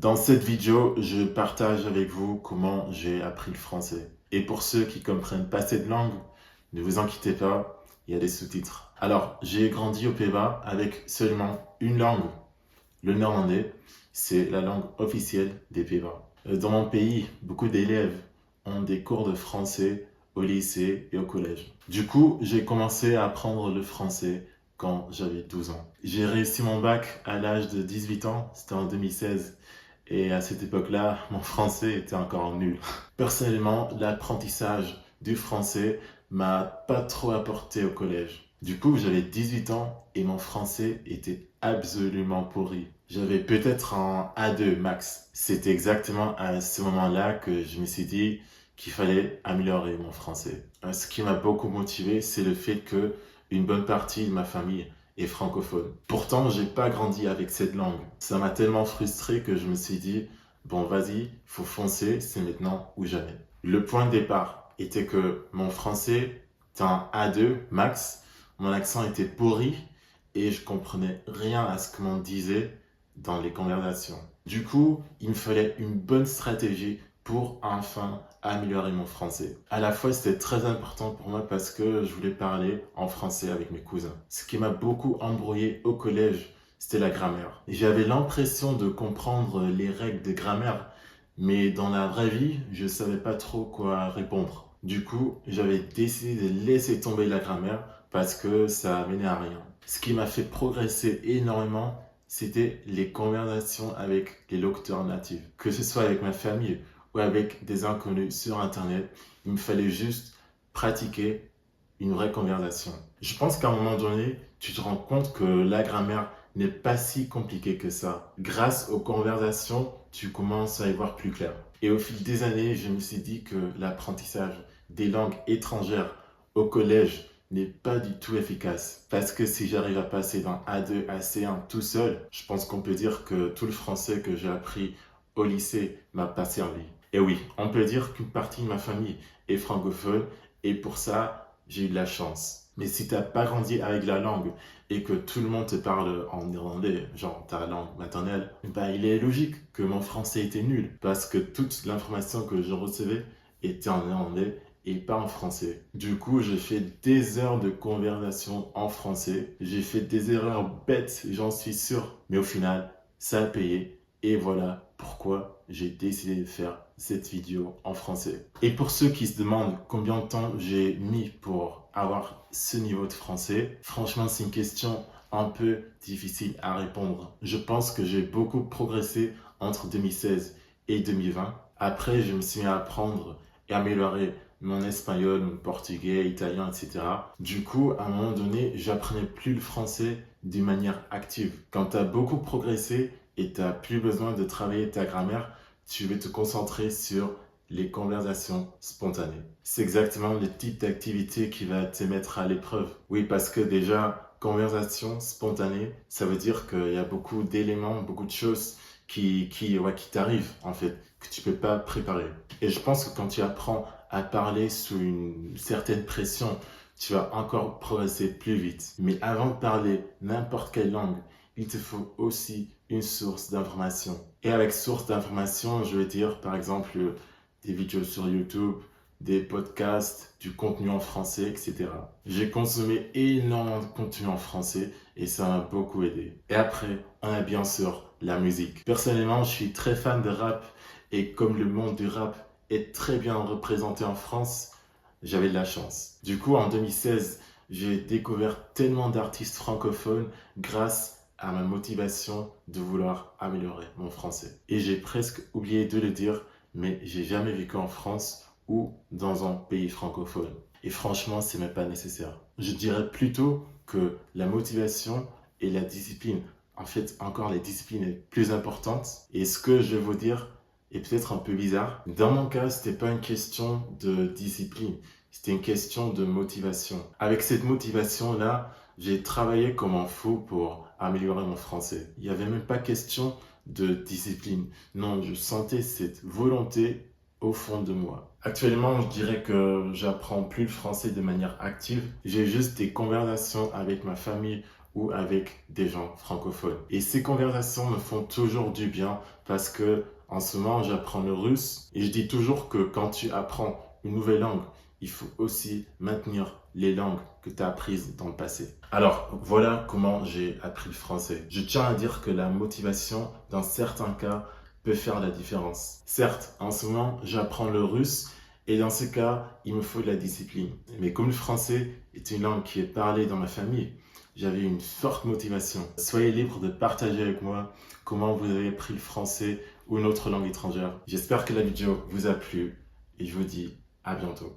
Dans cette vidéo, je partage avec vous comment j'ai appris le français. Et pour ceux qui comprennent pas cette langue, ne vous inquiétez pas, il y a des sous-titres. Alors, j'ai grandi aux Pays-Bas avec seulement une langue, le néerlandais. C'est la langue officielle des Pays-Bas. Dans mon pays, beaucoup d'élèves ont des cours de français au lycée et au collège. Du coup, j'ai commencé à apprendre le français quand j'avais 12 ans. J'ai réussi mon bac à l'âge de 18 ans, c'était en 2016. Et à cette époque-là, mon français était encore nul. Personnellement, l'apprentissage du français m'a pas trop apporté au collège. Du coup, j'avais 18 ans et mon français était absolument pourri. J'avais peut-être un A2 max. C'était exactement à ce moment-là que je me suis dit qu'il fallait améliorer mon français. Ce qui m'a beaucoup motivé, c'est le fait que une bonne partie de ma famille est francophone. Pourtant, j'ai pas grandi avec cette langue. Ça m'a tellement frustré que je me suis dit, bon, vas-y, faut foncer, c'est maintenant ou jamais. Le point de départ était que mon français était un A2 max, mon accent était pourri et je comprenais rien à ce que l'on disait dans les conversations. Du coup, il me fallait une bonne stratégie pour enfin améliorer mon français. À la fois, c'était très important pour moi parce que je voulais parler en français avec mes cousins. Ce qui m'a beaucoup embrouillé au collège, c'était la grammaire. J'avais l'impression de comprendre les règles de grammaire, mais dans la vraie vie, je savais pas trop quoi répondre. Du coup, j'avais décidé de laisser tomber la grammaire parce que ça menait à rien. Ce qui m'a fait progresser énormément, c'était les conversations avec les locuteurs natifs. Que ce soit avec ma famille ou avec des inconnus sur Internet, il me fallait juste pratiquer une vraie conversation. Je pense qu'à un moment donné, tu te rends compte que la grammaire n'est pas si compliquée que ça. Grâce aux conversations, tu commences à y voir plus clair. Et au fil des années, je me suis dit que l'apprentissage des langues étrangères au collège n'est pas du tout efficace. Parce que si j'arrive à passer d'un A2 à C1 tout seul, je pense qu'on peut dire que tout le français que j'ai appris au lycée m'a pas servi. Et oui, on peut dire qu'une partie de ma famille est francophone et pour ça, j'ai eu de la chance. Mais si t'as pas grandi avec la langue et que tout le monde te parle en irlandais, genre ta langue maternelle, bah il est logique que mon français était nul parce que toute l'information que je recevais était en néerlandais et pas en français. Du coup, j'ai fait des heures de conversation en français. J'ai fait des erreurs bêtes, j'en suis sûr. Mais au final, ça a payé. Et voilà pourquoi j'ai décidé de faire cette vidéo en français. Et pour ceux qui se demandent combien de temps j'ai mis pour avoir ce niveau de français, franchement, c'est une question un peu difficile à répondre. Je pense que j'ai beaucoup progressé entre 2016 et 2020. Après, je me suis mis à apprendre et améliorer mon espagnol, mon portugais, italien, etc. Du coup, à un moment donné, j'apprenais plus le français d'une manière active. Quand tu as beaucoup progressé et tu n'as plus besoin de travailler ta grammaire, tu veux te concentrer sur les conversations spontanées. C'est exactement le type d'activité qui va te mettre à l'épreuve. Oui, parce que déjà, conversation spontanée, ça veut dire qu'il y a beaucoup d'éléments, beaucoup de choses qui t'arrivent, en fait, que tu peux pas préparer. Et je pense que quand tu apprends à parler sous une certaine pression, tu vas encore progresser plus vite. Mais avant de parler n'importe quelle langue, il te faut aussi une source d'information. Et avec source d'information, je veux dire par exemple des vidéos sur YouTube, des podcasts, du contenu en français, etc. J'ai consommé énormément de contenu en français et ça m'a beaucoup aidé. Et après, on a bien sûr la musique. Personnellement, je suis très fan de rap et comme le monde du rap est très bien représenté en France, j'avais de la chance. Du coup, en 2016, j'ai découvert tellement d'artistes francophones grâce à ma motivation de vouloir améliorer mon français. Et j'ai presque oublié de le dire, mais j'ai jamais vécu en France ou dans un pays francophone. Et franchement, c'est même pas nécessaire. Je dirais plutôt que la motivation et la discipline, en fait, encore la discipline est plus importante. Et ce que je vais vous dire est peut-être un peu bizarre. Dans mon cas, c'était pas une question de discipline, c'était une question de motivation. Avec cette motivation-là, j'ai travaillé comme un fou pour améliorer mon français. Il n'y avait même pas question de discipline. Non, je sentais cette volonté au fond de moi. Actuellement, je dirais que j'apprends plus le français de manière active. J'ai juste des conversations avec ma famille ou avec des gens francophones. Et ces conversations me font toujours du bien parce que en ce moment, j'apprends le russe et je dis toujours que quand tu apprends une nouvelle langue, il faut aussi maintenir les langues que tu as apprises dans le passé. Alors, voilà comment j'ai appris le français. Je tiens à dire que la motivation, dans certains cas, peut faire la différence. Certes, en ce moment, j'apprends le russe et dans ce cas, il me faut de la discipline. Mais comme le français est une langue qui est parlée dans ma famille, j'avais une forte motivation. Soyez libre de partager avec moi comment vous avez appris le français ou une autre langue étrangère. J'espère que la vidéo vous a plu et je vous dis à bientôt.